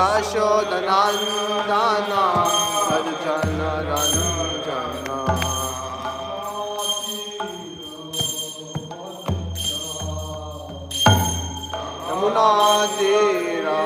Yashodanandana Arjana Ranjana Yamuna Tira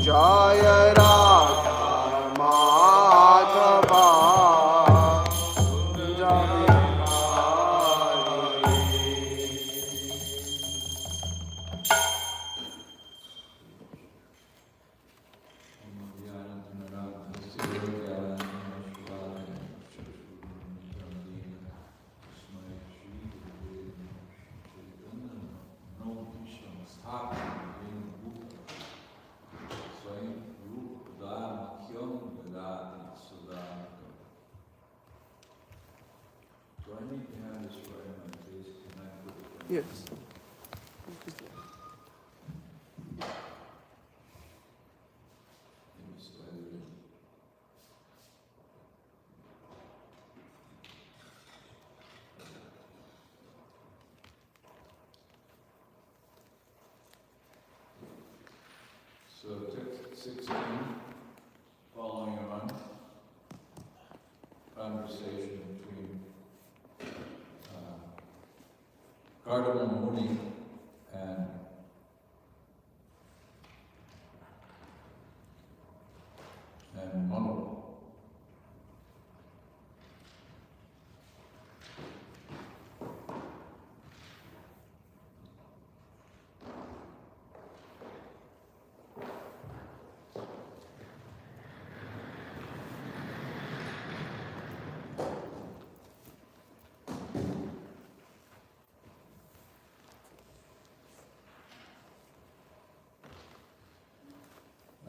Jaya Radha Madhava Yes. So text 16, following on, conversation between Gardama Muni and Manu.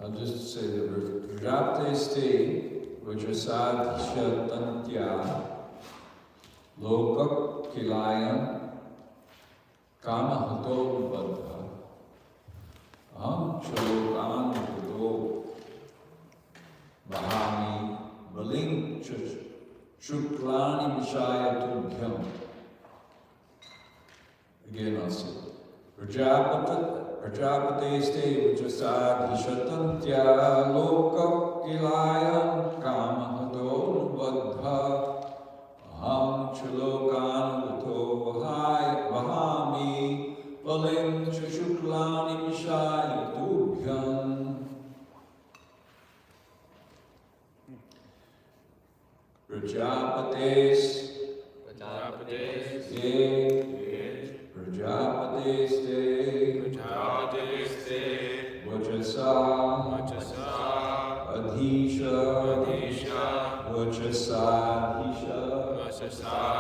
I'll just say the verse. Prajapte ste vajrasadhisha tantya loka kilayam kama hato vibadha aham chalokan vado bahami baling chuklani vishaya tubhyam. Again I'll say. Prajapate ste vajrasadhisha tantya loka kilayam kama hato vibadha aham chalokan vado vahami baling chuklani vishaya tubhyam. Prajapates Vajrasa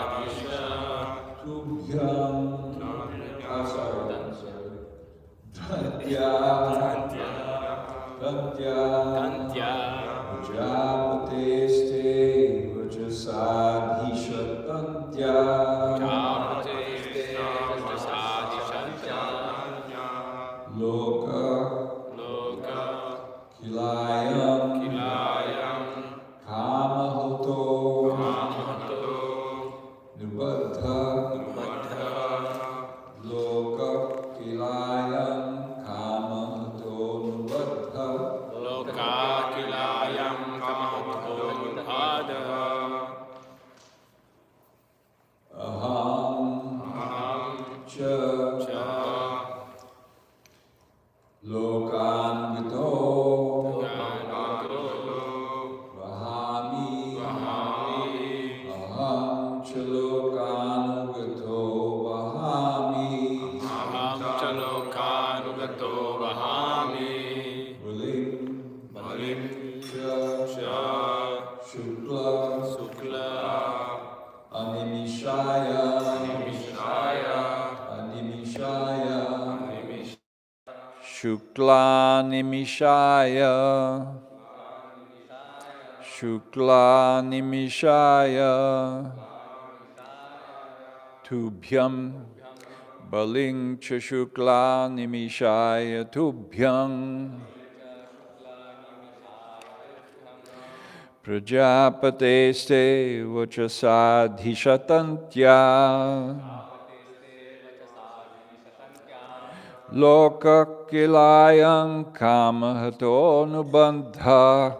Adhisha Tubhyam Dantya Prajapateste Vajrasadhisha Dantya Loka Kilayam Kamahato Nubadha Loka Kilayam Kamahato Nubadha Aham Cha Lokan Vito Vahami Aham Chalokan Vito Vahami Balim Cha Shukla Shukla Nimishaya Shukla Nimishaya Tubhyam Baling cha Shukla Nimishaya Tubhyam Prajapate Ste Vachasadhishatantya Loka Kilayang Kamahato Nubandha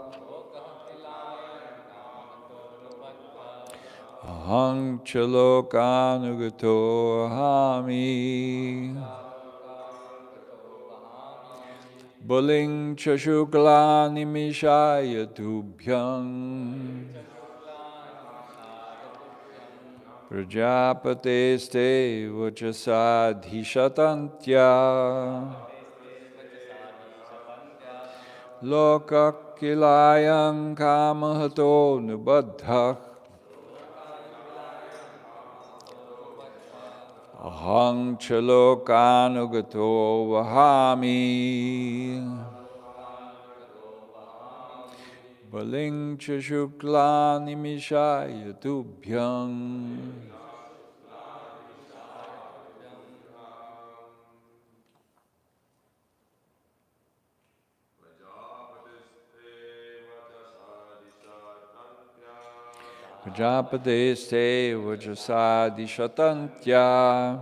Ahang Chalokanugato Ahami Buling Chashukla Nimishaya Tubhyang Prajapate Ste Vachasadhishatantya Loka Kilayang Kamahato Nubandha Ahang Chalokanugato Vahami Baling Chashukla Nimishaya Tubhyang Prajapate Ste Vachasadhishatantya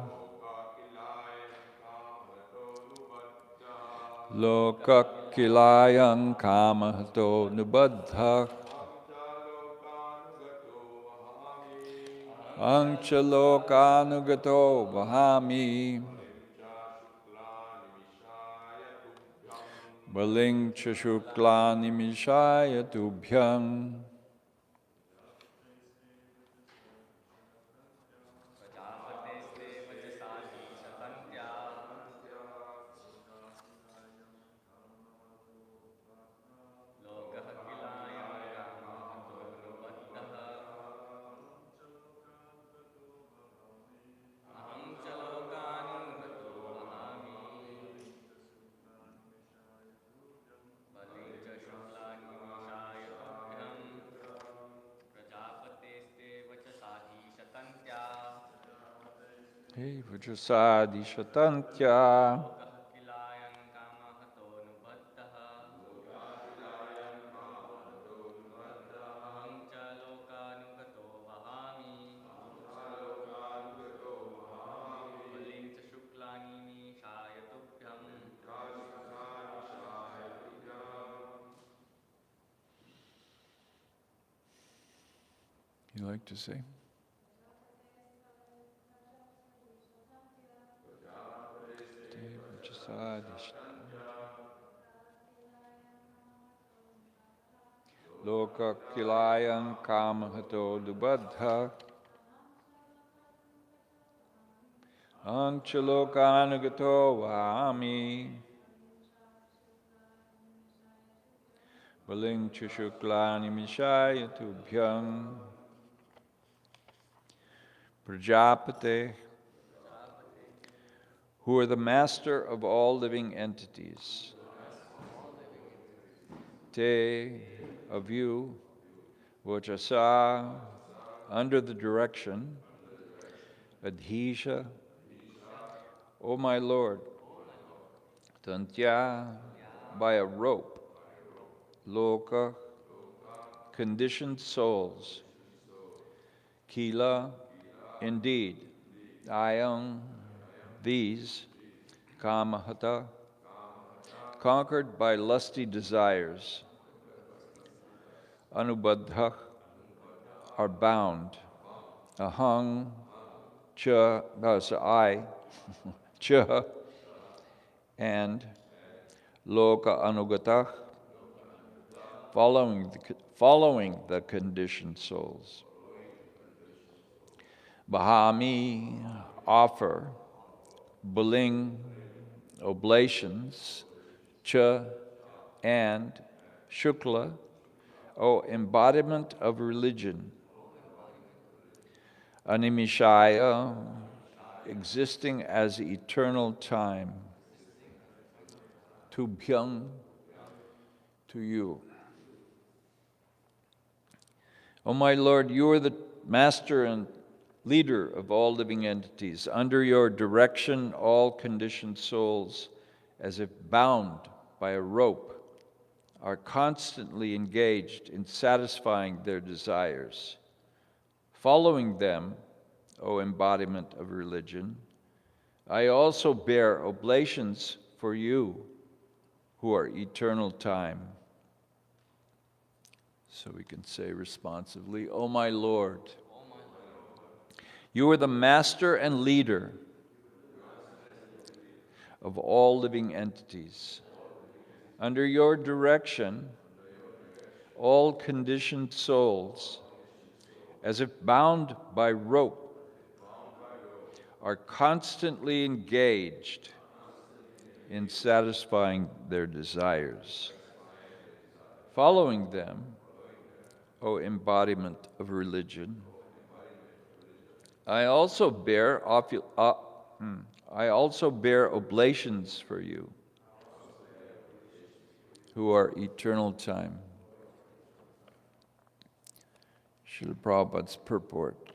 Loka Kilayang Kamahato Nubandha Anchalokanugato Vahami Baling Chashukla Nimishaya Tubhyang Hey, Vachasadhishatantya You like to say? Loka Kilayang Kamahato Dubadha Anchalokanugato Vahami Baling Chashukla Nimishaya Tubhyang Prajapate, who are the master of all living entities. Te, of you, Vachasa, under the direction, Adhisha, O my Lord, Tantya, by a rope, Loka, conditioned souls, Kila, indeed, Ayam, these, Kamahata, conquered by lusty desires, Anubadha, are bound, Ahang, Cha, that's I, Cha, and Loka Anugata, following the conditioned souls. Bahami, offer, Buling, oblations, Cha, and Shukla, O embodiment of religion, Animishaya, existing as eternal time, Tubhyang, to you. O my Lord, you are the master and leader of all living entities. Under your direction, all conditioned souls, as if bound by a rope, are constantly engaged in satisfying their desires. Following them, O embodiment of religion, I also bear oblations for you who are eternal time. So we can say responsively, O my Lord, you are the master and leader of all living entities. Under your direction, all conditioned souls, as if bound by rope, are constantly engaged in satisfying their desires. Following them, O embodiment of religion, I also bear oblations for you who are eternal time. Srila Prabhupada's purport.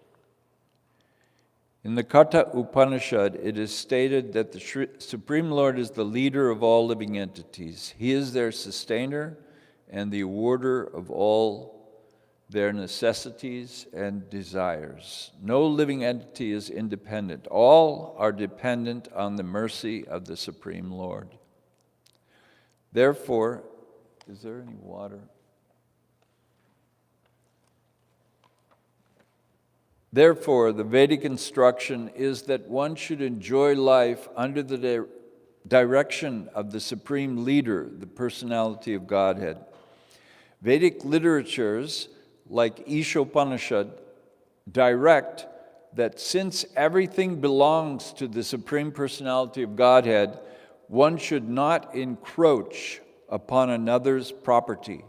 In the Katha Upanishad, it is stated that the Supreme Lord is the leader of all living entities. He is their sustainer and the awarder of all their necessities and desires. No living entity is independent. All are dependent on the mercy of the Supreme Lord. Therefore, is there any water? Therefore, the Vedic instruction is that one should enjoy life under the direction of the Supreme Leader, the Personality of Godhead. Vedic literatures like Ishopanishad direct that since everything belongs to the Supreme Personality of Godhead, one should not encroach upon another's property,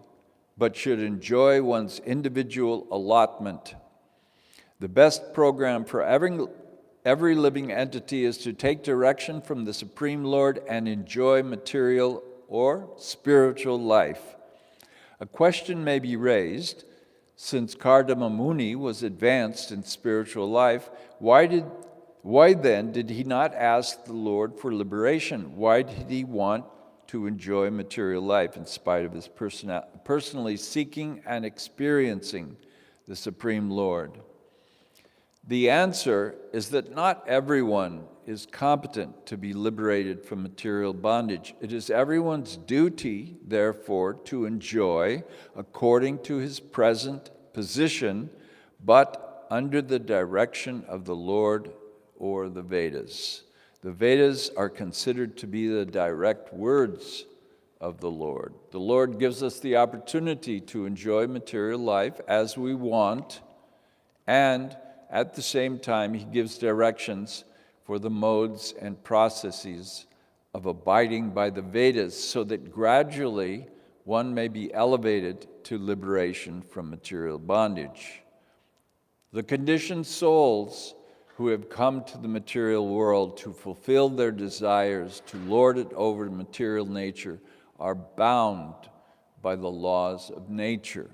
but should enjoy one's individual allotment. The best program for every living entity is to take direction from the Supreme Lord and enjoy material or spiritual life. A question may be raised, since Kardama Muni was advanced in spiritual life, why then did he not ask the Lord for liberation? Why did he want to enjoy material life in spite of his personally seeking and experiencing the Supreme Lord? The answer is that not everyone is competent to be liberated from material bondage. It is everyone's duty, therefore, to enjoy according to his present position, but under the direction of the Lord or the Vedas. The Vedas are considered to be the direct words of the Lord. The Lord gives us the opportunity to enjoy material life as we want, and at the same time, he gives directions for the modes and processes of abiding by the Vedas so that gradually one may be elevated to liberation from material bondage. The conditioned souls who have come to the material world to fulfill their desires, to lord it over material nature, are bound by the laws of nature.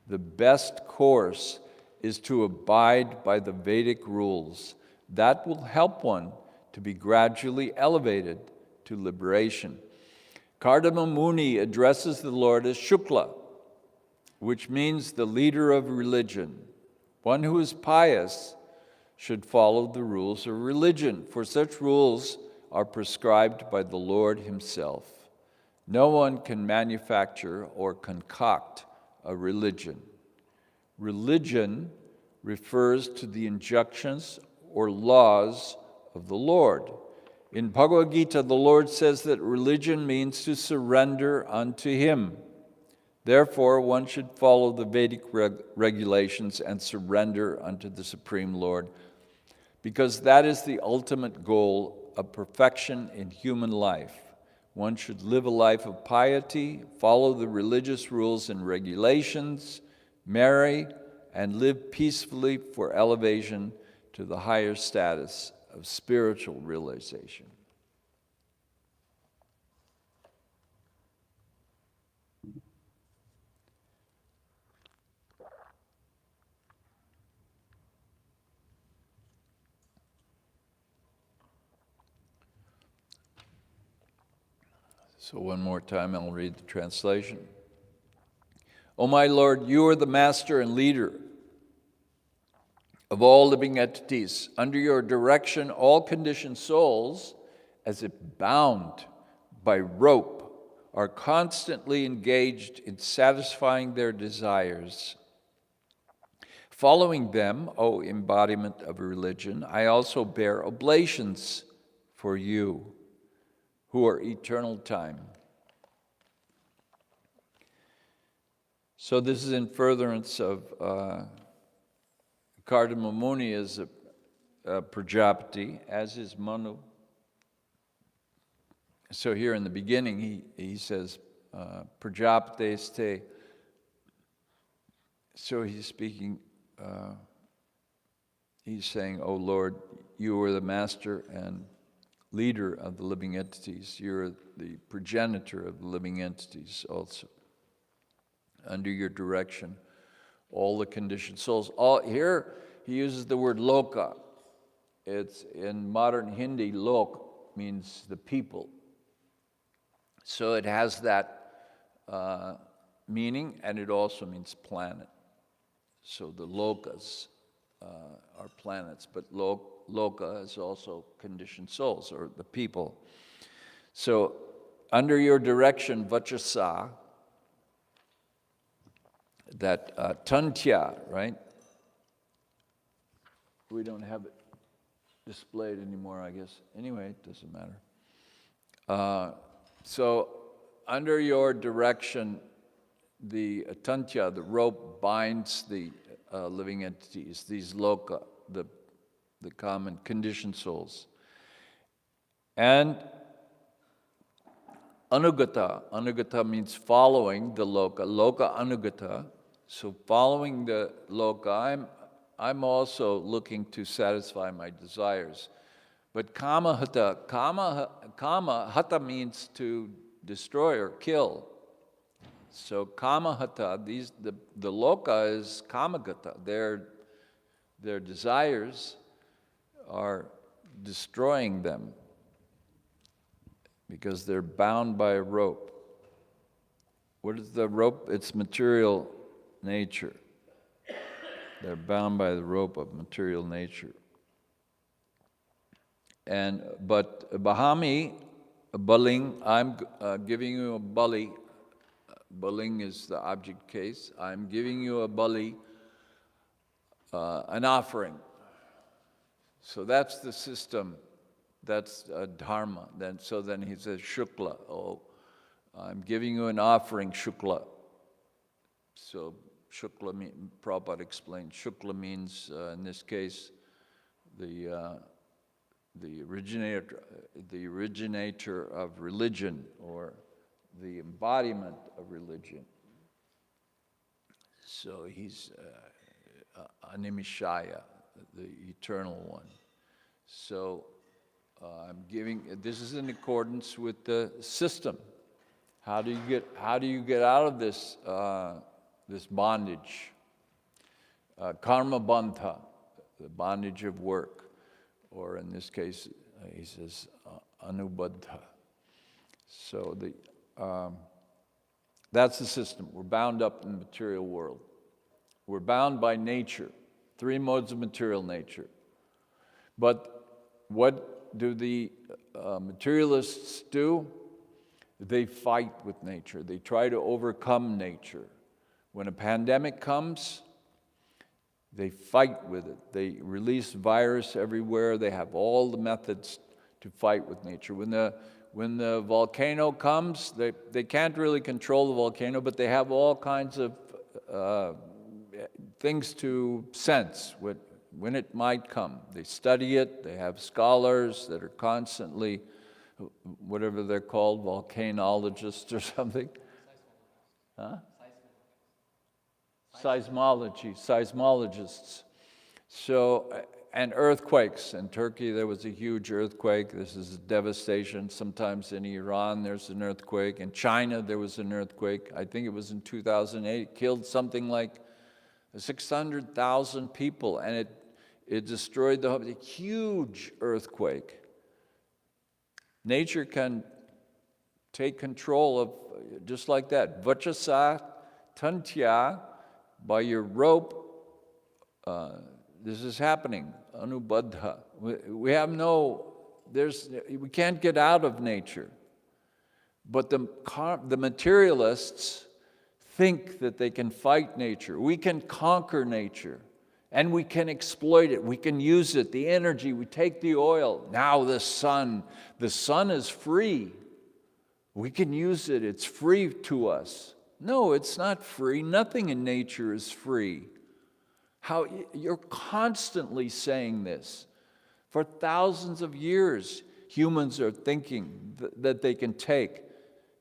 The best course is to abide by the Vedic rules. That will help one to be gradually elevated to liberation. Kardama Muni addresses the Lord as Shukla, which means the leader of religion. One who is pious should follow the rules of religion, for such rules are prescribed by the Lord himself. No one can manufacture or concoct a religion. Religion refers to the injunctions or laws of the Lord. In Bhagavad Gita, the Lord says that religion means to surrender unto him. Therefore, one should follow the Vedic regulations and surrender unto the Supreme Lord, because that is the ultimate goal of perfection in human life. One should live a life of piety, follow the religious rules and regulations, marry, and live peacefully for elevation to the higher status of spiritual realization. So one more time, I'll read the translation. O my Lord, you are the master and leader of all living entities. Under your direction, all conditioned souls, as if bound by rope, are constantly engaged in satisfying their desires. Following them, O embodiment of religion, I also bear oblations for you, who are eternal time. So this is in furtherance of Kardama Muni is a Prajapati, as is Manu. So here in the beginning, he says, Prajapates te. So he's speaking, he's saying, O Lord, you are the master and leader of the living entities. You're the progenitor of the living entities also. Under your direction, all the conditioned souls. Here he uses the word loka. It's in modern Hindi, lok means the people. So it has that meaning, and it also means planet. So the lokas are planets, but loka is also conditioned souls, or the people. So under your direction, vachasa, that tantya, right? We don't have it displayed anymore, I guess. Anyway, it doesn't matter. So under your direction, the tantya, the rope, binds the living entities, these loka, the common conditioned souls. And anugata means following the loka, loka anugata. So following the loka, I'm also looking to satisfy my desires. But kama hata means to destroy or kill. So kama hata, the loka is kamagata. Their desires are destroying them because they're bound by a rope. What is the rope? It's material nature. They're bound by the rope of material nature. But Bahami, Baling, I'm giving you a bali. Baling is the object case. I'm giving you a bali, an offering. So that's the system. That's dharma. Then he says shukla. Oh, I'm giving you an offering, shukla. So shukla, Prabhupada explained, shukla means in this case the originator of religion, or the embodiment of religion. So he's Animishaya, the eternal one. So this is in accordance with the system. How do you get out of this this bondage? Karma bandha, the bondage of work. Or in this case, he says anubaddha. So that's the system. We're bound up in the material world. We're bound by nature, 3 modes of material nature. But what do the materialists do? They fight with nature. They try to overcome nature. When a pandemic comes, they fight with it. They release virus everywhere. They have all the methods to fight with nature. When the volcano comes, they can't really control the volcano, but they have all kinds of things to sense when it might come. They study it. They have scholars that are constantly, whatever they're called, volcanologists or something. Huh? Seismologists. So, and earthquakes. In Turkey, there was a huge earthquake. This is devastation. Sometimes in Iran, there's an earthquake. In China, there was an earthquake. I think it was in 2008. It killed something like 600,000 people, and it destroyed the whole, a huge earthquake. Nature can take control of, just like that. Vachasa tantya, by your rope, this is happening. Anubadha. We have we can't get out of nature. But the materialists think that they can fight nature. We can conquer nature. And we can exploit it. We can use it, the energy. We take the oil. Now the sun. The sun is free. We can use it. It's free to us. No, it's not free. Nothing in nature is free. How you're constantly saying this. For thousands of years, humans are thinking that they can take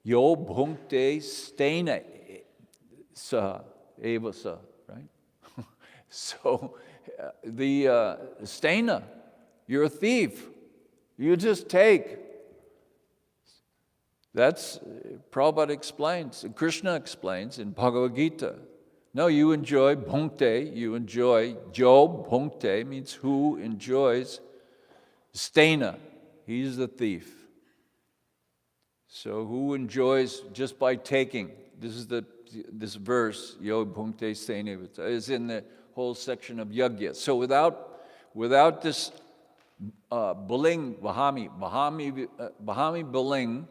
yo bhunkte stena sa eva sa, right? So the stena, you're a thief. You just take. That's, Prabhupada explains, Krishna explains in Bhagavad Gita. No, you enjoy bhunkte, you enjoy, jo bhunkte means who enjoys, stena, he's the thief. So who enjoys just by taking? This verse, yo bhunkte stena, is in the whole section of yajna. So without this buling, Bahami buling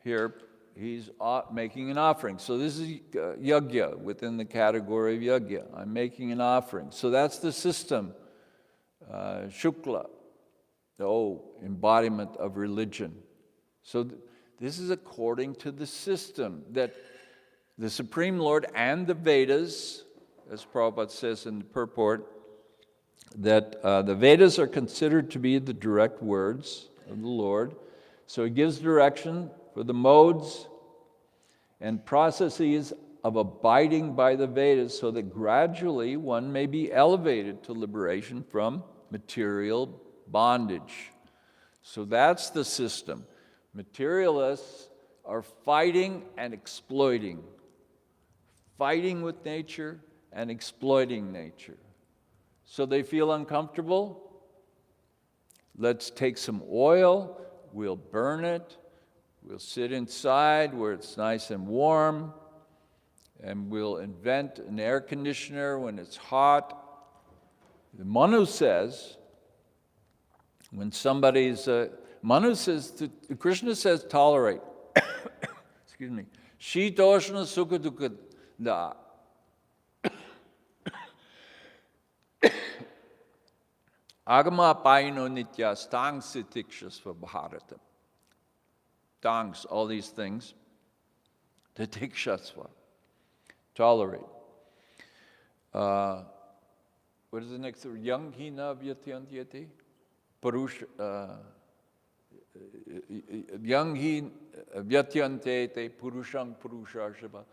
here, he's making an offering. So this is yajna, within the category of yajna. I'm making an offering. So that's the system. Shukla, the embodiment of religion. So this is according to the system that the Supreme Lord and the Vedas, as Prabhupada says in the purport, that the Vedas are considered to be the direct words of the Lord. So he gives direction for the modes and processes of abiding by the Vedas so that gradually one may be elevated to liberation from material bondage. So that's the system. Materialists are fighting and exploiting. Fighting with nature and exploiting nature. So they feel uncomfortable. Let's take some oil, we'll burn it, we'll sit inside where it's nice and warm, and we'll invent an air conditioner when it's hot. The Manu says, when somebody's, Krishna says tolerate. Excuse me. Shitoshna sukha dukkha da. Agama paino nitya stang sitikshasva bharata. Tangs, all these things. Titikshasva. Tolerate. What is the next word? Yang hina vyatyantyati? Purusha. Yang hin vyatyante purushang purushashava.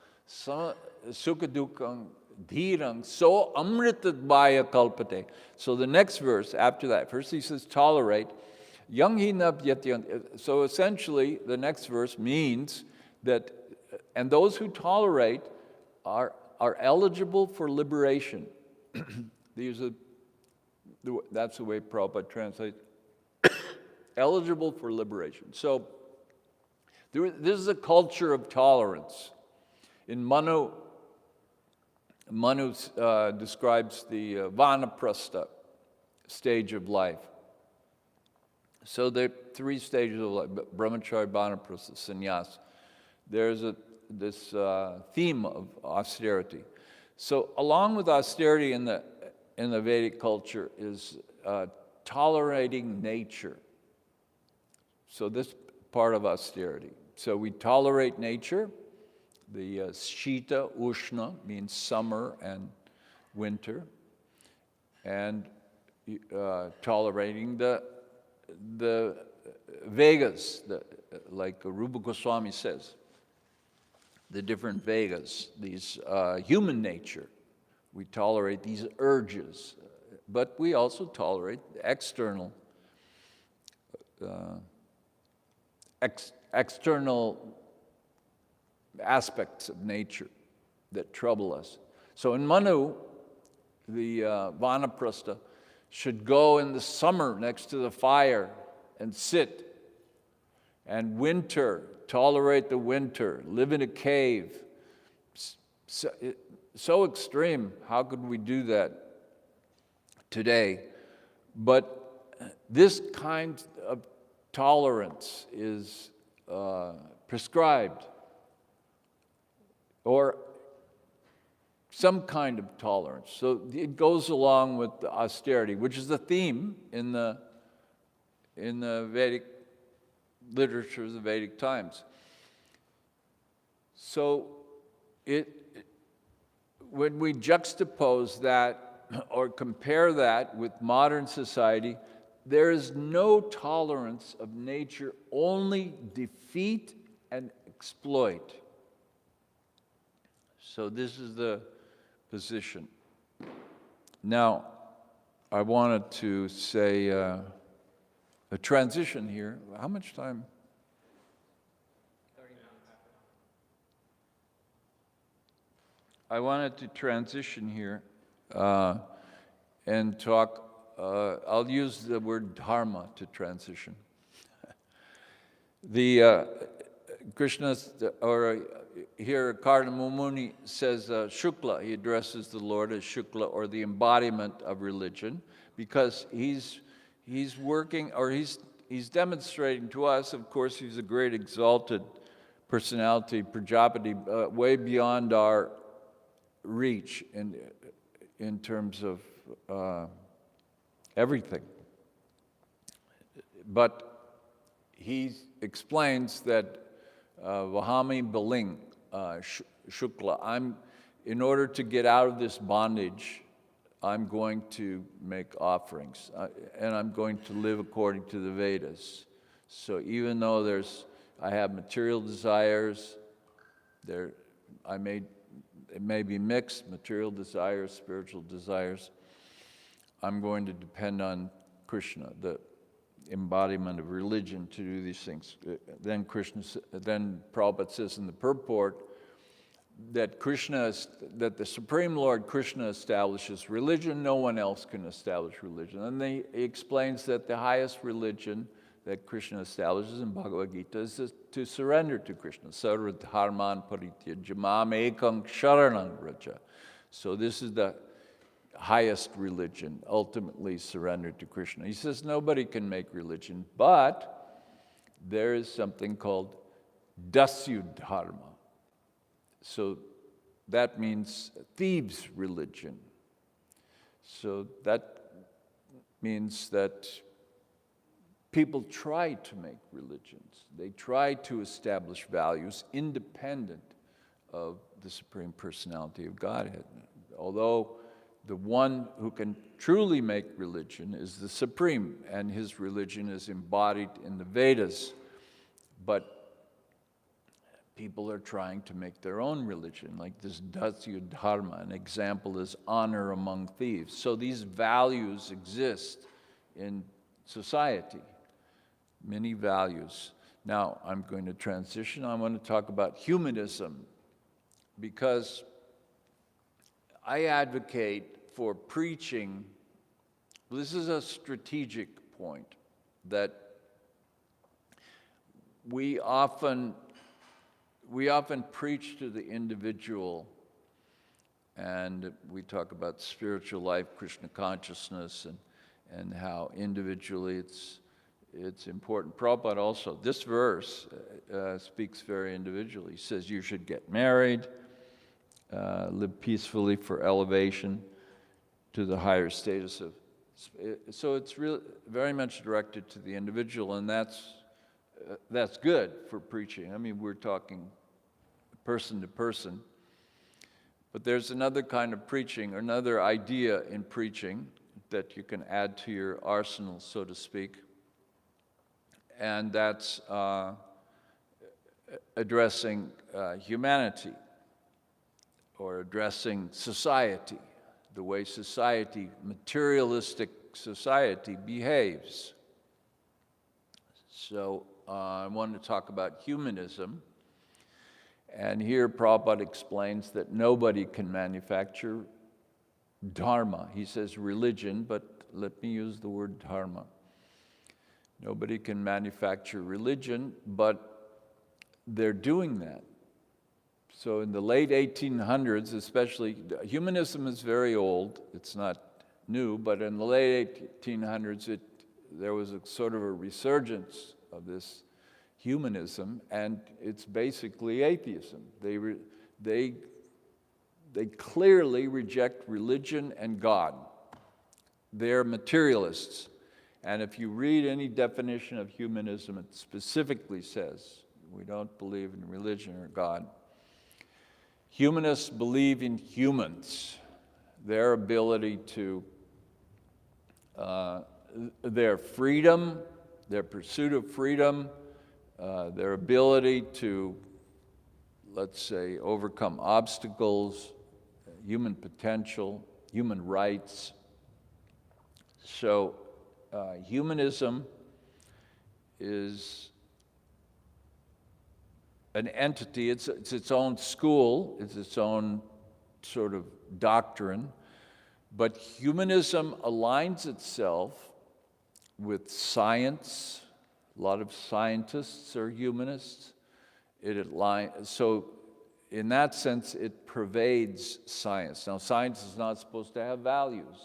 Sukadukang dhirang so amritadbhaya kalpate. So the next verse after that, first he says tolerate. Yang hina vyatyante. So essentially the next verse means that, and those who tolerate are eligible for liberation. That's the way Prabhupada translates. Eligible for liberation. So this is a culture of tolerance. In Manu describes the vanaprastha stage of life. So there are three stages of life: brahmacharya, vanaprastha, sannyas. There's this theme of austerity. So along with austerity in the Vedic culture is tolerating nature. So this part of austerity. So we tolerate nature. The Shita, Ushna means summer and winter. And tolerating the Vegas, like Rupa Goswami says. The different Vegas, these human nature. We tolerate these urges. But we also tolerate external external aspects of nature that trouble us. So in Manu, the vanaprastha should go in the summer next to the fire and sit And winter, tolerate the winter, live in a cave. So extreme, how could we do that today? But this kind of tolerance is prescribed, or some kind of tolerance. So it goes along with the austerity, which is the theme in the Vedic literature, the Vedic times. So when we juxtapose that or compare that with modern society, there is no tolerance of nature, only defeat and exploit. So this is the position. Now, I wanted to say a transition here. How much time? 30 minutes. I wanted to transition here and talk. I'll use the word dharma to transition. Krishna, or here Karnamya Muni says Shukla, he addresses the Lord as Shukla, or the embodiment of religion, because he's working, or he's demonstrating to us, of course, he's a great exalted personality, Prajapati, way beyond our reach in terms of everything. But he explains that Vahami Baling Shukla, in order to get out of this bondage, I'm going to make offerings, and I'm going to live according to the Vedas. So even though I have material desires, it may be mixed, material desires, spiritual desires, I'm going to depend on Krishna, the embodiment of religion, to do these things. Then Prabhupada says in the purport that the Supreme Lord Krishna establishes religion, no one else can establish religion. And he explains that the highest religion that Krishna establishes in Bhagavad Gita is to surrender to Krishna. Sarva dharman parityajya mam ekam sharanam vraja. So this is the highest religion, ultimately surrendered to Krishna. He says nobody can make religion, but there is something called dasyu dharma. So that means thieves' religion. So that means that people try to make religions. They try to establish values independent of the Supreme Personality of Godhead. Although the one who can truly make religion is the Supreme, and his religion is embodied in the Vedas. But people are trying to make their own religion, like this Dasya Dharma. An example is honor among thieves. So these values exist in society, many values. Now I'm going to transition. I want to talk about humanism, because I advocate for preaching. This is a strategic point, that we often preach to the individual, and we talk about spiritual life, Krishna consciousness, and how individually it's important. Prabhupada also, this verse speaks very individually. He says you should get married, live peacefully for elevation to the higher status of. So it's really very much directed to the individual, and that's good for preaching. I mean, we're talking person to person. But there's another kind of preaching, or another idea in preaching that you can add to your arsenal, so to speak, and that's addressing humanity, or addressing society, the way society, materialistic society, behaves. So I want to talk about humanism. And here Prabhupada explains that nobody can manufacture dharma. He says religion, but let me use the word dharma. Nobody can manufacture religion, but they're doing that. So in the late 1800s, especially, humanism is very old. It's not new, but in the late 1800s, there was a sort of a resurgence of this humanism, and it's basically atheism. They clearly reject religion and God. They're materialists. And if you read any definition of humanism, it specifically says, we don't believe in religion or God. Humanists believe in humans, their ability to, their freedom, their pursuit of freedom, their ability to, let's say, overcome obstacles, human potential, human rights. So humanism is an entity, it's its own school, it's its own sort of doctrine, but humanism aligns itself with science. A lot of scientists are humanists. So in that sense, it pervades science. Now, science is not supposed to have values.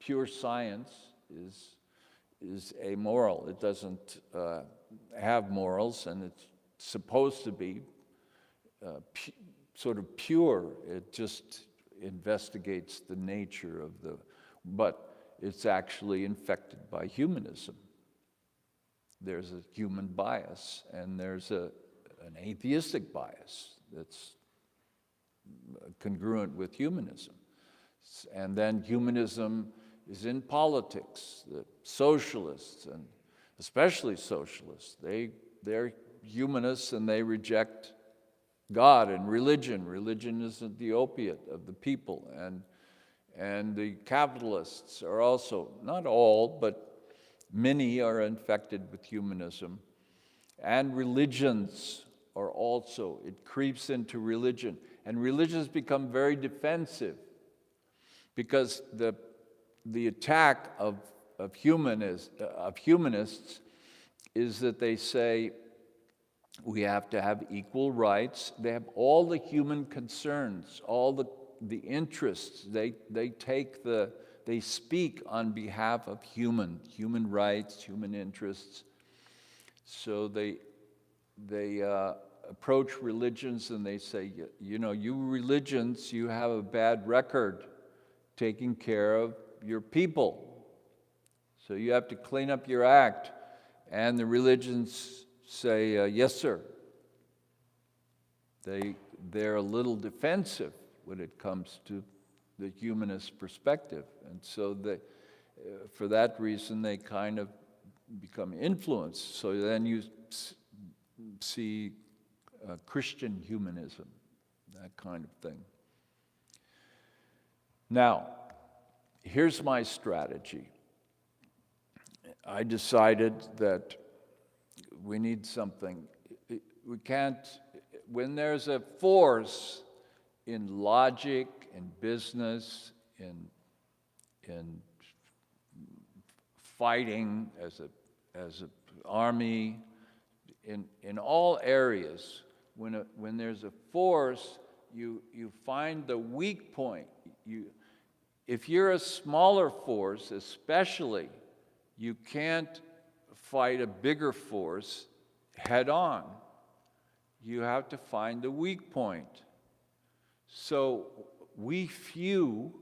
Pure science is amoral. It doesn't have morals, and it's supposed to be sort of pure. It just investigates the nature of but it's actually infected by humanism. There's a human bias, and there's an atheistic bias that's congruent with humanism. And then humanism is in politics. The socialists, and especially socialists, they're humanists, and they reject God and religion. Religion isn't the opiate of the people. And the capitalists are also, not all, but many are infected with humanism. And religions are also, it creeps into religion. And religions become very defensive, because the attack of humanists is that they say we have to have equal rights. They have all the human concerns, all the interests. They speak on behalf of human rights, human interests. So they approach religions and they say, you religions, you have a bad record taking care of your people. So you have to clean up your act. And the religions say, yes, sir. They're a little defensive when it comes to the humanist perspective. And so for that reason, they kind of become influenced. So then you see Christian humanism, that kind of thing. Now, here's my strategy. I decided that we need something. We can't, when there's a force in logic, in business, in fighting as an army, in all areas, when there's a force, you find the weak point. If you're a smaller force, especially, you can't fight a bigger force head on. You have to find the weak point. So we few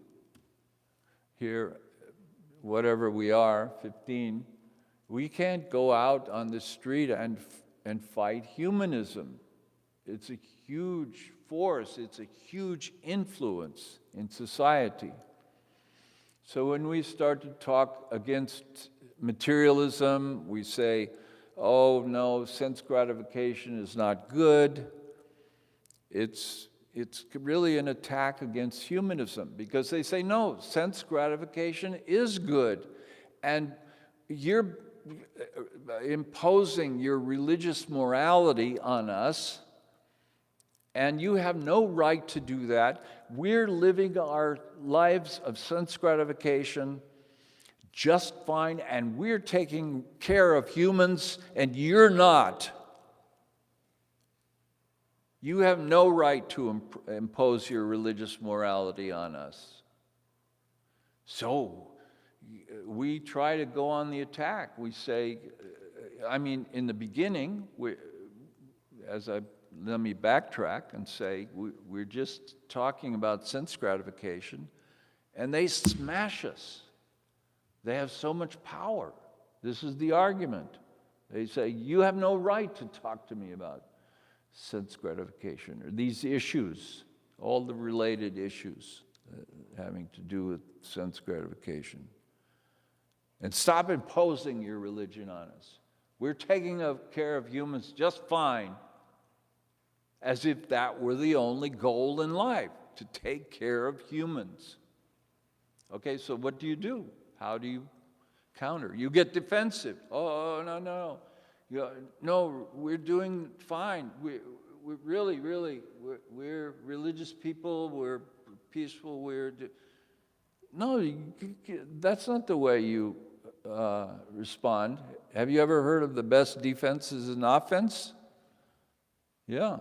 here, whatever we are, 15, we can't go out on the street and fight humanism. It's a huge force. It's a huge influence in society. So when we start to talk against materialism, we say, oh no, sense gratification is not good. It's really an attack against humanism, because they say, no, sense gratification is good. And you're imposing your religious morality on us, and you have no right to do that. We're living our lives of sense gratification just fine, and we're taking care of humans, and you're not. You have no right to impose your religious morality on us. So we try to go on the attack. We say, in the beginning, let me backtrack and say, we're just talking about sense gratification, and they smash us. They have so much power. This is the argument. They say, you have no right to talk to me about sense gratification or these issues, all the related issues having to do with sense gratification. And stop imposing your religion on us. We're taking care of humans just fine, as if that were the only goal in life, to take care of humans. Okay, so what do? How do you counter? You get defensive. Oh, no. No, we're doing fine. We're religious people. We're peaceful. No, that's not the way you respond. Have you ever heard of the best defense is an offense? Yeah.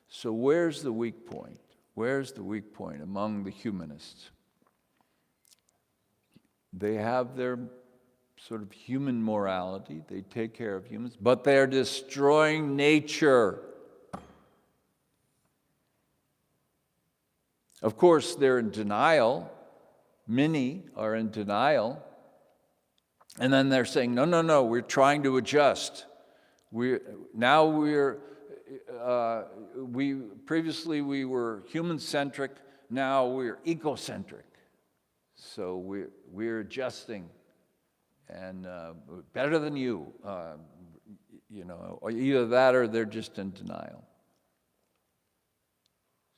So where's the weak point? Where's the weak point among the humanists? They have their sort of human morality. They take care of humans, but they're destroying nature. Of course, they're in denial. Many are in denial. And then they're saying, no, we're trying to adjust. Previously we were human-centric, now we're ecocentric. So we're adjusting, and better than you, or either that or they're just in denial.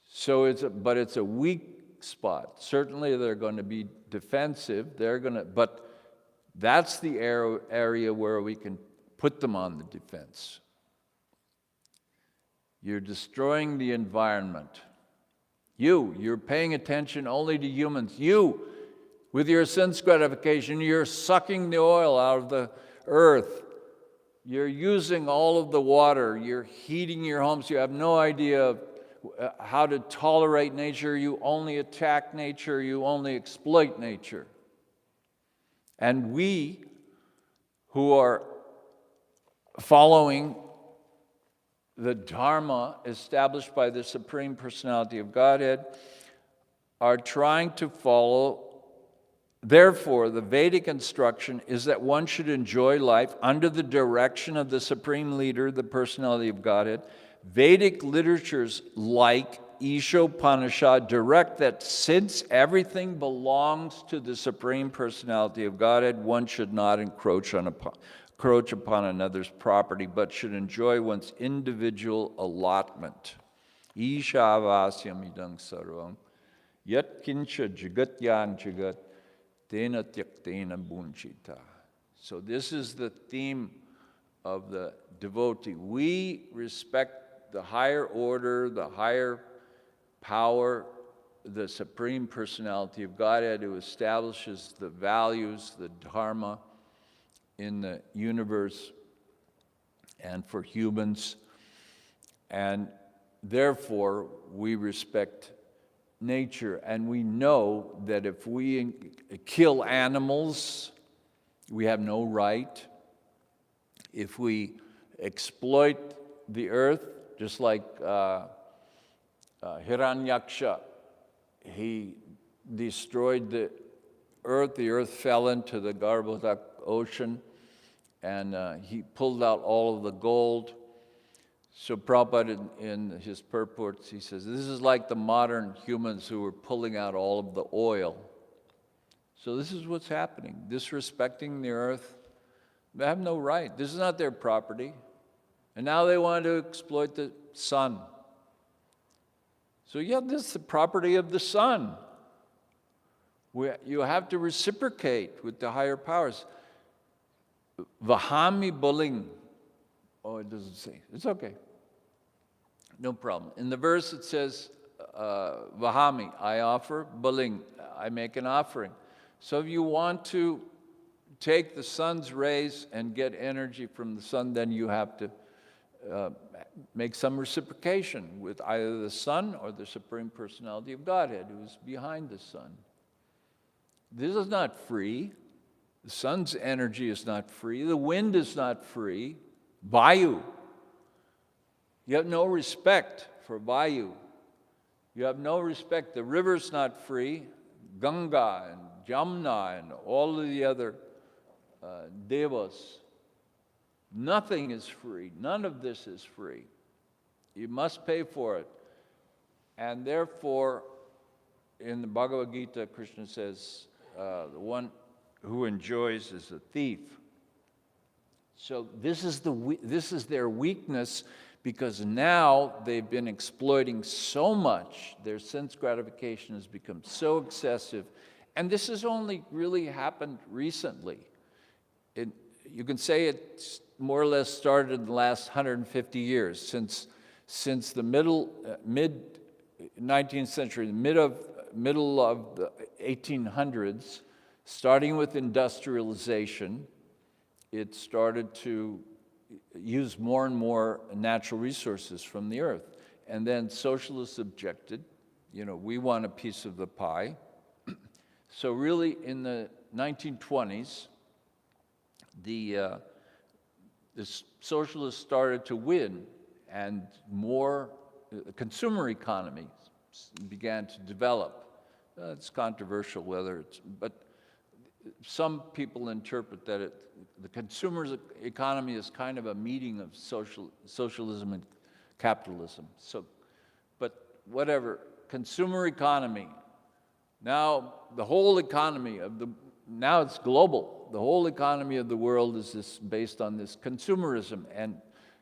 So it's a weak spot. Certainly they're going to be defensive. But that's the area where we can put them on the defense. You're destroying the environment. You're paying attention only to humans. You, with your sense gratification, you're sucking the oil out of the earth. You're using all of the water. You're heating your homes. You have no idea how to tolerate nature. You only attack nature. You only exploit nature. And we, who are following the Dharma established by the Supreme Personality of Godhead, are trying to follow. Therefore, the Vedic instruction is that one should enjoy life under the direction of the Supreme Leader, the Personality of Godhead. Vedic literatures like Ishopanishad direct that since everything belongs to the Supreme Personality of Godhead, one should not encroach upon another's property, but should enjoy one's individual allotment. Ishavasyam idang sarvam yat kincha jagatyan jagat tena tyaktena bunchita. So this is the theme of the devotee. We respect the higher order, the higher power, the Supreme Personality of Godhead, who establishes the values, the Dharma in the universe and for humans. And therefore, we respect nature. And we know that if we kill animals, we have no right. If we exploit the earth, just like Hiranyaksha, he destroyed the earth fell into the Garbhodak ocean, and he pulled out all of the gold. So Prabhupada, in his purports, he says, this is like the modern humans who are pulling out all of the oil. So this is what's happening, disrespecting the earth. They have no right. This is not their property. And now they want to exploit the sun. So this is the property of the sun. You have to reciprocate with the higher powers. Vahami buling. Oh, it doesn't say. It's okay. No problem. In the verse it says, Vahami, I offer. Buling, I make an offering. So if you want to take the sun's rays and get energy from the sun, then you have to make some reciprocation with either the sun or the Supreme Personality of Godhead, who is behind the sun. This is not free. The sun's energy is not free. The wind is not free. Vayu. You have no respect for Vayu. You have no respect. The river's not free. Ganga and Jamna and all of the other devas. Nothing is free. None of this is free. You must pay for it. And therefore, in the Bhagavad Gita, Krishna says, the one who enjoys is a thief. So this is their weakness, because now they've been exploiting so much. Their sense gratification has become so excessive. And this has only really happened recently. You can say it's more or less started in the last 150 years, since the mid 19th century, the middle of the 1800s, starting with industrialization, it started to use more and more natural resources from the earth. And then socialists objected, we want a piece of the pie. So really in the 1920s, the socialists started to win, and more consumer economies began to develop. It's controversial but some people interpret that the consumer economy is kind of a meeting of socialism and capitalism. But whatever, consumer economy. Now the whole economy now it's global. The whole economy of the world is based on this consumerism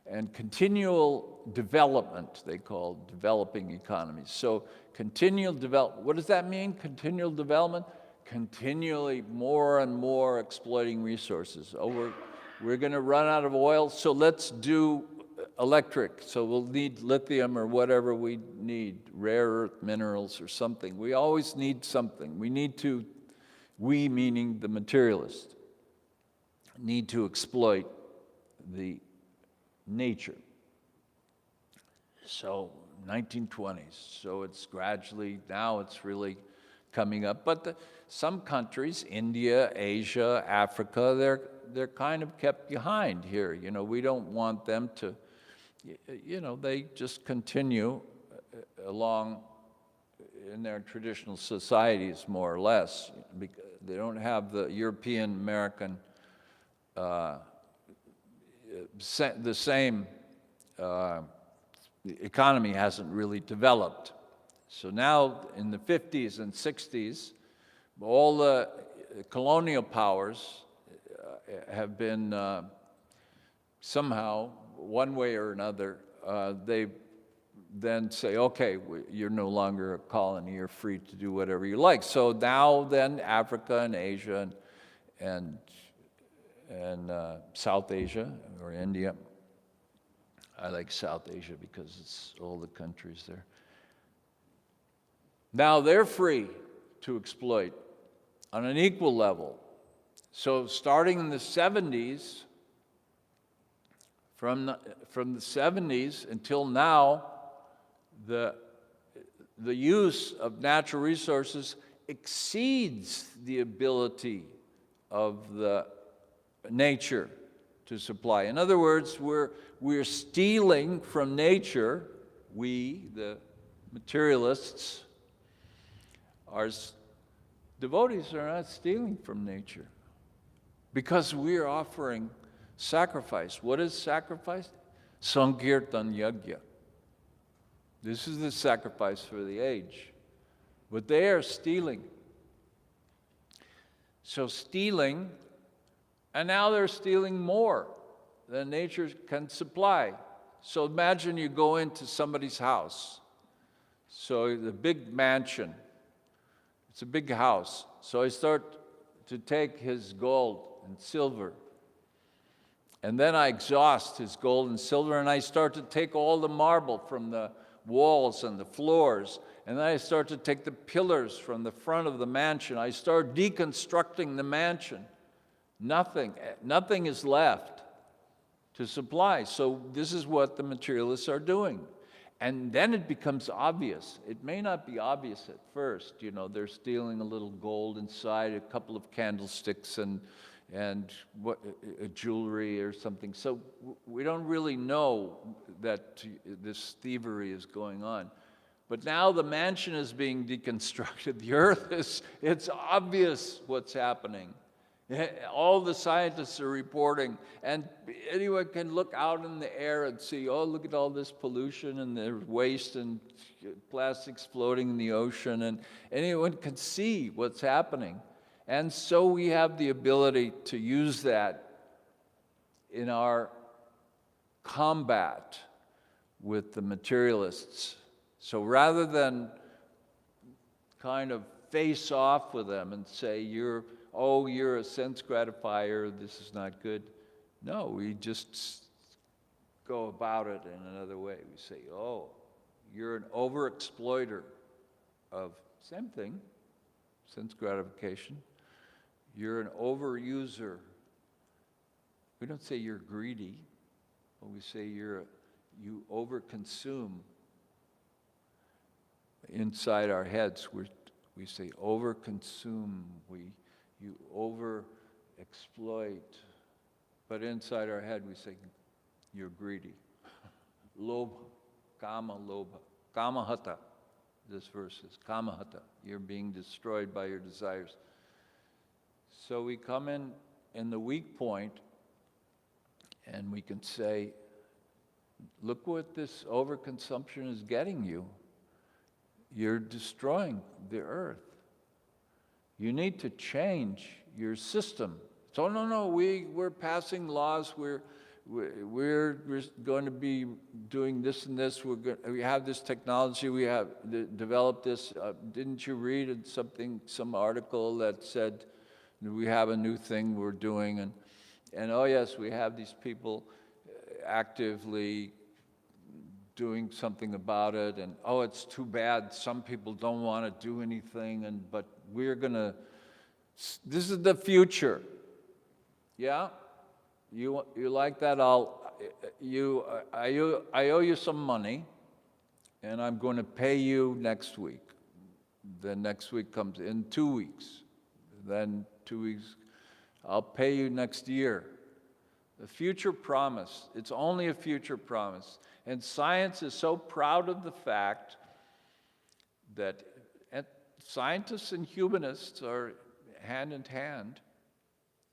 and continual development, they call developing economies. So continual development, what does that mean, continual development? Continually more and more exploiting resources. We're going to run out of oil, so let's do electric. So we'll need lithium or whatever we need, rare earth minerals or something. We always need something. We meaning the materialist, need to exploit the nature. So 1920s, so it's gradually, now it's really coming up. But some countries, India, Asia, Africa, they're kind of kept behind here. We don't want them to, they just continue along in their traditional societies, more or less. They don't have the European American, the same economy hasn't really developed. So now in the 50s and 60s, all the colonial powers have been somehow, one way or another, they then say, okay, you're no longer a colony, you're free to do whatever you like. So now then Africa and Asia and South Asia or India, I like South Asia because it's all the countries there. Now they're free to exploit on an equal level. So starting in the 70s, from the 70s until now, the use of natural resources exceeds the ability of the nature to supply. In other words, we're stealing from nature. We, the materialists, our devotees are not stealing from nature because we're offering sacrifice. What is sacrifice? Sankirtan Yajna. This is the sacrifice for the age. But they are stealing. So stealing, and now they're stealing more than nature can supply. So imagine you go into somebody's house. So the big mansion, it's a big house. So I start to take his gold and silver. And then I exhaust his gold and silver, and I start to take all the marble from the walls and the floors, and then I start to take the pillars from the front of the mansion. I start deconstructing the mansion. Nothing is left to supply. So this is what the materialists are doing. And then it becomes obvious. It may not be obvious at first. They're stealing a little gold inside, a couple of candlesticks, and what, a jewelry or something. So we don't really know that this thievery is going on. But now the mansion is being deconstructed. The earth it's obvious what's happening. All the scientists are reporting, and anyone can look out in the air and see, oh, look at all this pollution, and there's waste and plastics floating in the ocean, and anyone can see what's happening. And so we have the ability to use that in our combat with the materialists. So rather than kind of face off with them and say, you're a sense gratifier, this is not good. No, we just go about it in another way. We say, oh, you're an overexploiter of, same thing, sense gratification. You're an overuser. We don't say you're greedy, but we say you overconsume. Inside our heads, we say overconsume, you overexploit. But inside our head, we say you're greedy. Lobha, kama lobha, kama hata. This verse is kama hata. You're being destroyed by your desires. So we come in the weak point, and we can say, look what this overconsumption is getting you. You're destroying the earth. You need to change your system. So no, we're passing laws. We're going to be doing this and this. We have this technology. We have developed this. Didn't you read some article that said we have a new thing we're doing, and oh yes, we have these people actively doing something about it, and oh, it's too bad some people don't want to do anything, but we're gonna. This is the future. Yeah, you like that? I owe you some money, and I'm going to pay you next week. Then next week comes in 2 weeks. Then 2 weeks, I'll pay you next year. A future promise. It's only a future promise. And science is so proud of the fact that scientists and humanists are hand in hand.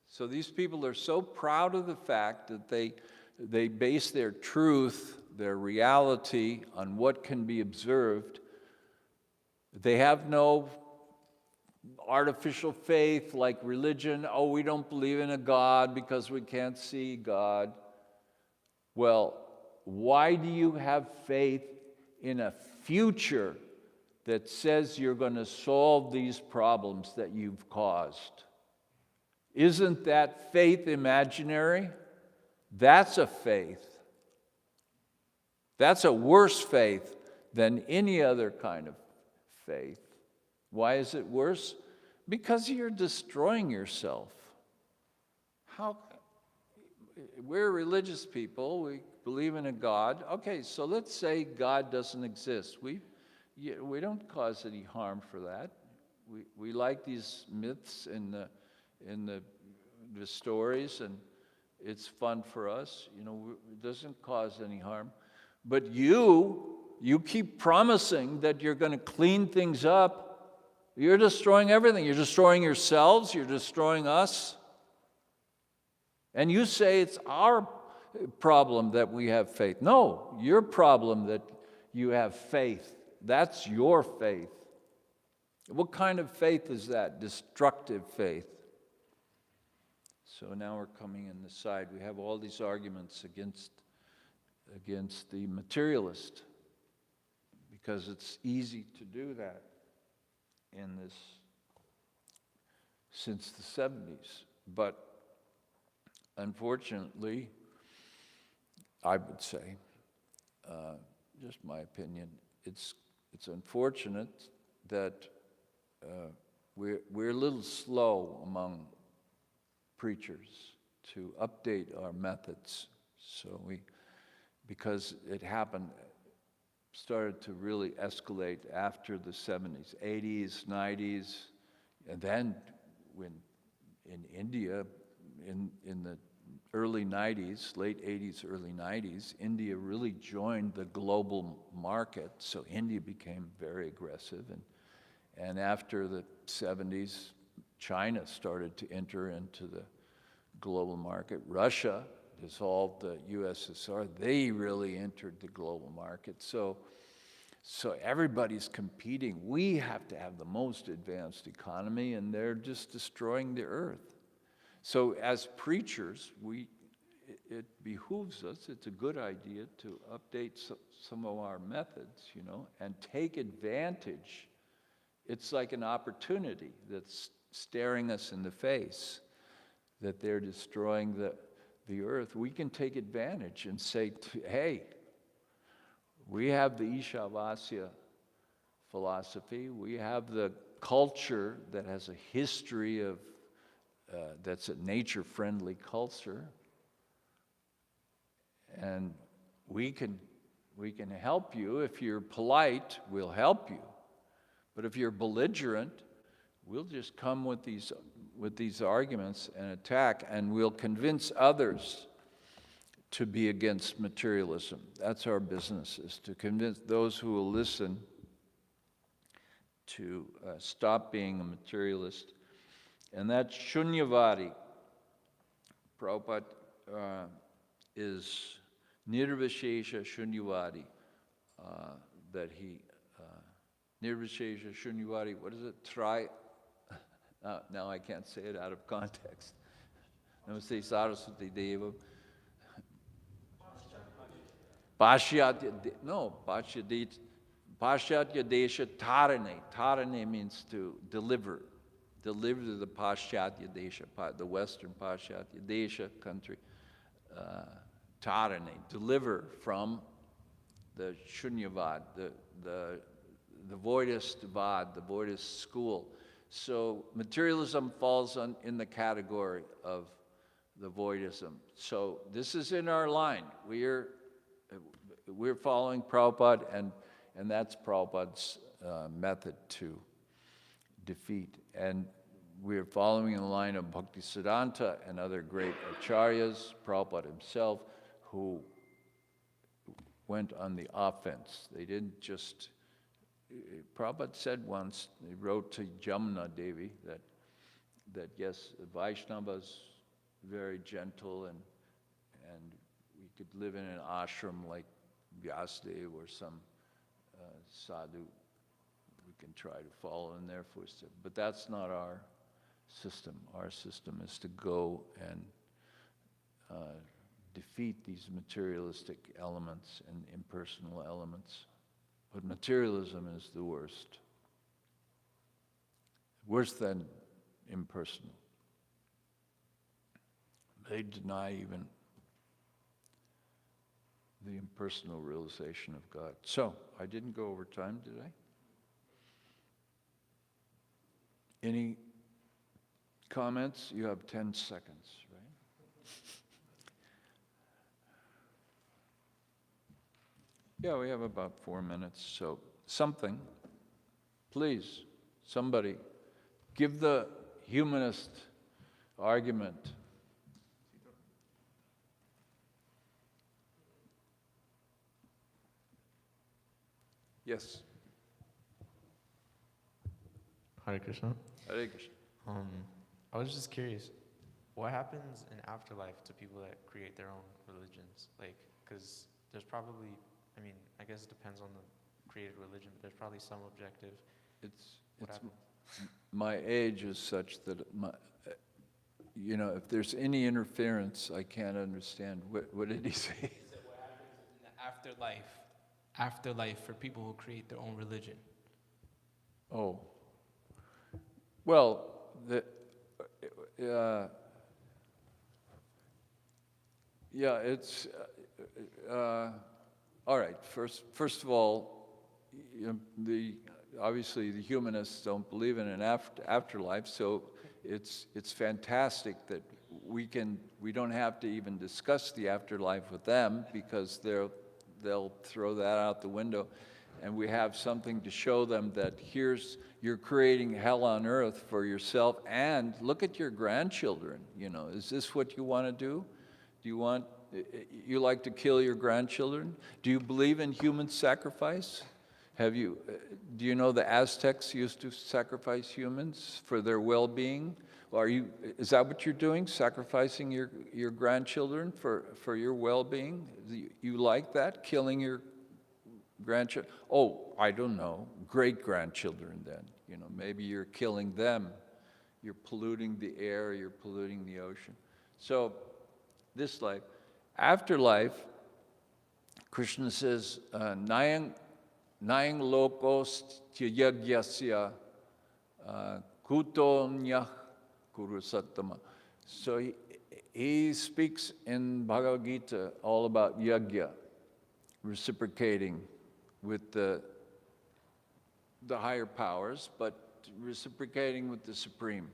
So these people are so proud of the fact that they base their truth, their reality, on what can be observed. They have no artificial faith like religion. Oh, we don't believe in a God because we can't see God. Well, why do you have faith in a future that says you're going to solve these problems that you've caused? Isn't that faith imaginary? That's a faith. That's a worse faith than any other kind of faith. Why is it worse? Because you're destroying yourself. We're religious people. We believe in a God. Okay, so let's say God doesn't exist. We don't cause any harm for that. We like these myths in the stories, and it's fun for us. It doesn't cause any harm. But you keep promising that you're going to clean things up. You're destroying everything. You're destroying yourselves. You're destroying us. And you say it's our problem that we have faith. No, your problem that you have faith. That's your faith. What kind of faith is that? Destructive faith. So now we're coming in the side. We have all these arguments against the materialist, because it's easy to do that since the 70s. But unfortunately, I would say, just my opinion, it's unfortunate that we're a little slow among preachers to update our methods. So because it started to really escalate after the 70s, 80s, 90s, and then when in India, in the early 90s, late 80s, early 90s, India really joined the global market, so India became very aggressive, and after the 70s, China started to enter into the global market. Russia dissolved the USSR. They really entered the global market. So everybody's competing. We have to have the most advanced economy, and they're just destroying the earth. So as preachers, it behooves us, it's a good idea to update some of our methods, and take advantage. It's like an opportunity that's staring us in the face, that they're destroying the earth. We can take advantage and say, hey, we have the Ishavasya philosophy. We have the culture that has a history of, that's a nature-friendly culture. And we can help you. If you're polite, we'll help you. But if you're belligerent, we'll just come with these arguments and attack, and we'll convince others to be against materialism. That's our business, is to convince those who will listen to stop being a materialist. And that Shunyavadi, Prabhupada is Nirvishesha Shunyavadi, Nirvishesha Shunyavadi, what is it? Now I can't say it out of context. Namaste Saraswati Deva. Pashyatya Desha Tarane. Tarane means to deliver. Deliver to the Pashyatya Desha, the Western Pashyatya Desha country. Tarane, deliver from the Shunyavad, the voidist vad, the voidist school. So materialism falls in the category of the voidism. So this is in our line. We're following Prabhupada, and that's Prabhupada's method to defeat. And we're following in the line of Bhaktisiddhanta and other great acharyas, Prabhupada himself, who went on the offense. They didn't just... Prabhupada said once, he wrote to Jamuna Devi that yes, Vaishnava's very gentle, and we could live in an ashram like Vyasadeva or some sadhu. We can try to follow in their footsteps, but that's not our system. Our system is to go and defeat these materialistic elements and impersonal elements. But materialism is the worst. Worse than impersonal. They deny even the impersonal realization of God. So, I didn't go over time, did I? Any comments? You have 10 seconds, right? Yeah, we have about 4 minutes, so something. Please, somebody, give the humanist argument. Yes. Hare Krishna. Hare Krishna. I was just curious, what happens in afterlife to people that create their own religions? Like, because there's probably, I guess it depends on the created religion, but there's probably some objective. What happens? My age is such that, if there's any interference, I can't understand. What did he say? He said what happens in the afterlife for people who create their own religion. Oh. Well, it's all right. First of all, obviously the humanists don't believe in an afterlife, so it's fantastic that we don't have to even discuss the afterlife with them because they'll throw that out the window. And we have something to show them that you're creating hell on earth for yourself, and look at your grandchildren. Is this what you want to do? Do you like to kill your grandchildren? Do you believe in human sacrifice? Do you know the Aztecs used to sacrifice humans for their well-being? Is that what you're doing? Sacrificing your grandchildren for your well-being? You like that? Killing your grandchildren? Oh, I don't know. Great-grandchildren then. Maybe you're killing them. You're polluting the air, you're polluting the ocean. So, this life. Afterlife, Krishna says, Nayang lokos tyagyasya kutonyah kuru sattama. So he speaks in Bhagavad Gita all about yagya, reciprocating with the higher powers, but reciprocating with the Supreme.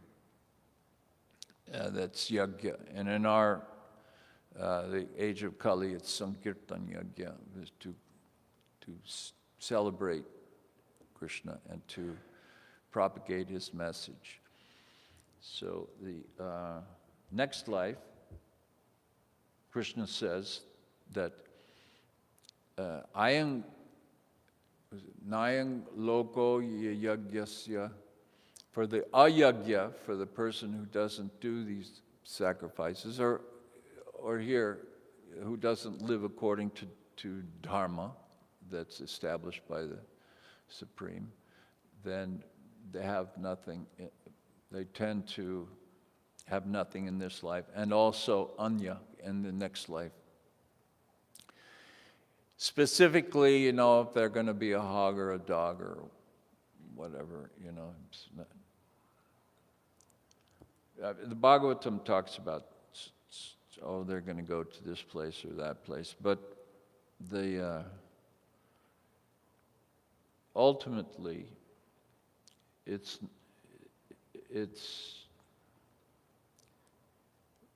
That's yagya. And in the age of Kali, it's Sankirtan yagya, is to celebrate Krishna and to propagate his message. So the next life, Krishna says that ayang nayang loko yagyasya, for the ayagya, for the person who doesn't do these sacrifices, or here, who doesn't live according to dharma that's established by the Supreme, then they have nothing. They tend to have nothing in this life, and also anya in the next life. Specifically, if they're going to be a hog or a dog or whatever, it's not. The Bhāgavatam talks about, they're going to go to this place or that place, but ultimately,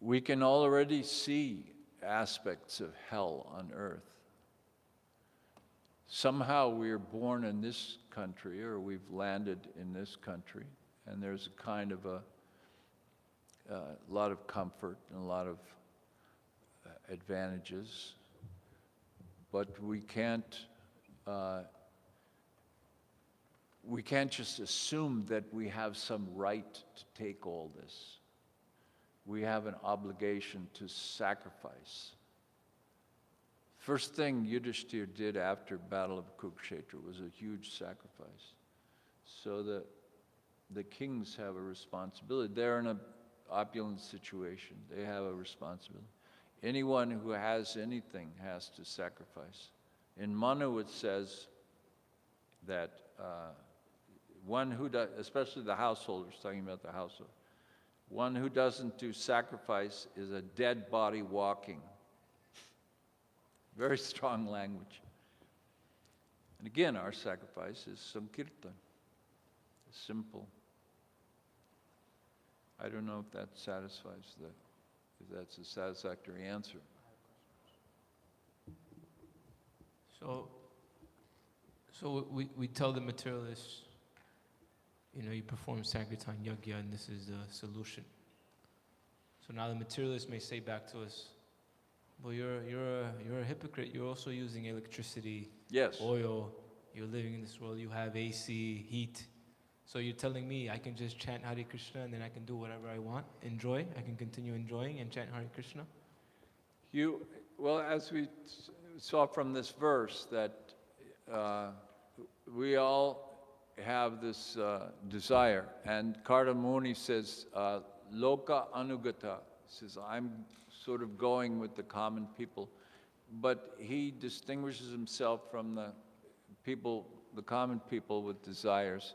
we can already see aspects of hell on earth. Somehow we are born in this country, or we've landed in this country, and there's a kind of a lot of comfort and a lot of advantages, but we can't just assume that we have some right to take all this. We have an obligation to sacrifice. First thing Yudhishthira did after Battle of Kurukshetra was a huge sacrifice. So the kings have a responsibility. They're in an opulent situation. They have a responsibility. Anyone who has anything has to sacrifice. In Manu it says that one who does, especially the householders, talking about the household, one who doesn't do sacrifice is a dead body walking. Very strong language. And again, our sacrifice is Sankirtan. Simple. I don't know if that satisfies if that's a satisfactory answer. So we tell the materialists, you perform Sankirtan Yagya and this is the solution. So now the materialists may say back to us, well, you're a hypocrite. You're also using electricity, Yes. oil. You're living in this world. You have AC, heat. So you're telling me I can just chant Hare Krishna and then I can do whatever I want, enjoy. I can continue enjoying and chant Hare Krishna. Well, as we saw from this verse, that we all have this desire, and Kardamuni says, "Loka anugata," says, "I'm sort of going with the common people," but he distinguishes himself from the common people with desires,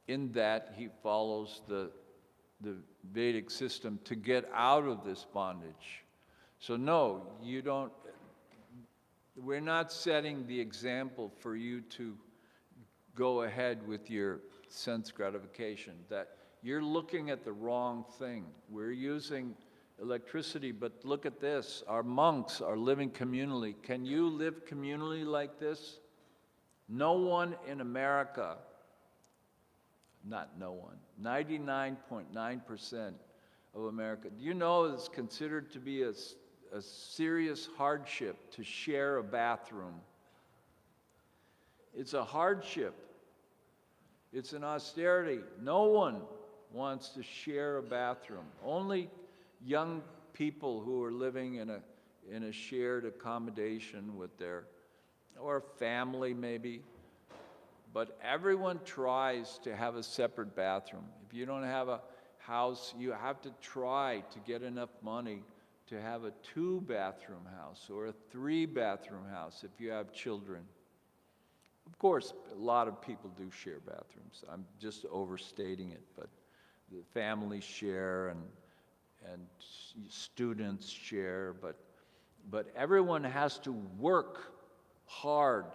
in that he follows the Vedic system to get out of this bondage. So no, you don't. We're not setting the example for you to go ahead with your sense gratification. That you're looking at the wrong thing. We're using electricity, but look at this. Our monks are living communally. Can you live communally like this? No one in America, not no one, 99.9% of America, do you know it's considered to be a serious hardship to share a bathroom? It's a hardship. It's an austerity. No one wants to share a bathroom. Only young people who are living in a shared accommodation with their, or family maybe. But everyone tries to have a separate bathroom. If you don't have a house, you have to try to get enough money to have a 2-bathroom house or a 3-bathroom house if you have children. Of course, a lot of people do share bathrooms. I'm just overstating it, but the families share and students share, but everyone has to work hard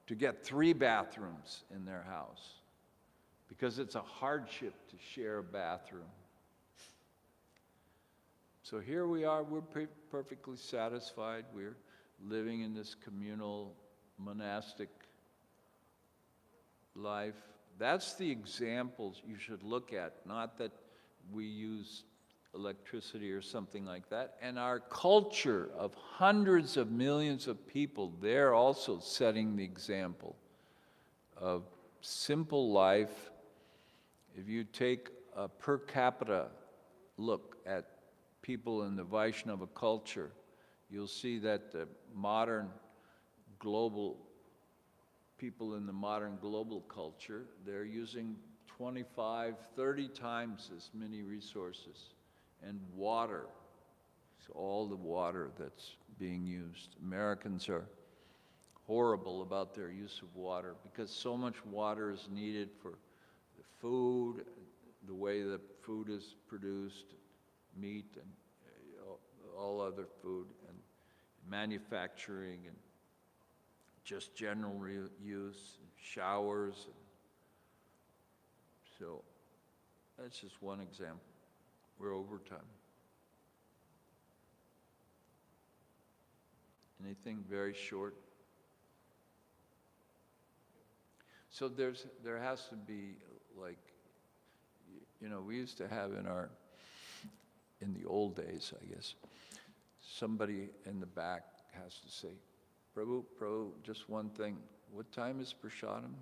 to get 3 bathrooms in their house because it's a hardship to share a bathroom. So here we are, we're perfectly satisfied. We're living in this communal, monastic life. That's the examples you should look at, not that we use electricity or something like that. And our culture of hundreds of millions of people, they're also setting the example of simple life. If you take a per capita look at people in the Vaishnava culture, you'll see that the modern global people in the modern global culture, they're using 25, 30 times as many resources. And water, so all the water that's being used. Americans are horrible about their use of water because so much water is needed for the food, the way the food is produced, meat and all other food, and manufacturing and just general use, showers. So that's just one example. We're over time. Anything very short? So there has to be, like, you know, we used to have in the old days, I guess, somebody in the back has to say, Prabhu, just one thing. What time is prasadam?